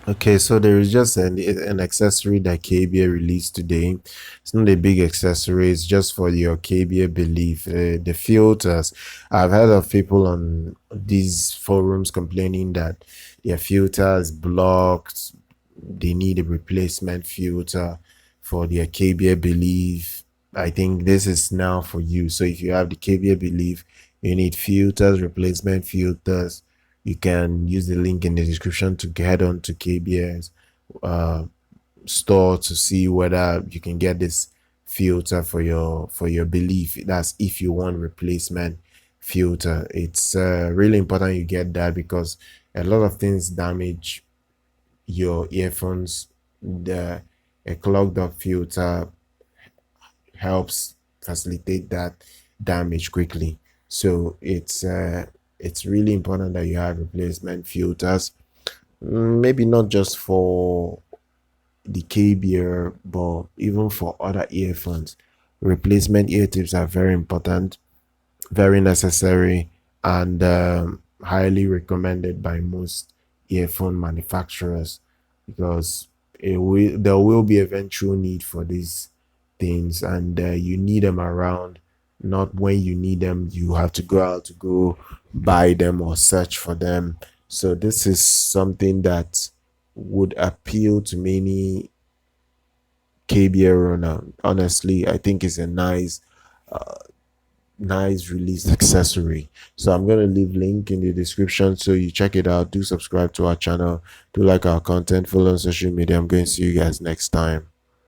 Okay, so there is just an accessory that KBEAR released today. It's not a big accessory, it's just for your KBEAR Believe. The filters. I've heard of people on these forums complaining that their filter is blocked. They need a replacement filter for their KBEAR Believe. I think this is now for you. So if you have the KBEAR Believe, you need filters, replacement filters. You can use the link in the description to head on to KBEAR's uh, store to see whether you can get this filter for your belief. That's if you want replacement filter. It's really important you get that because a lot of things damage your earphones. The A clogged up filter helps facilitate that damage quickly. So it's really important that you have replacement filters. Maybe not just for the KBEAR, but even for other earphones. Replacement ear tips are very important, very necessary, and highly recommended by most earphone manufacturers because there will be eventual need for these things, and you need them around. Not when you need them, you have to go out to go buy them or search for them. So this is something that would appeal to many KBEAR owner. Honestly, I think it's a nice released accessory. So I'm going to leave link in the description so you check it out. Do subscribe to our channel, do like our content, follow on social media. I'm going to see you guys next time.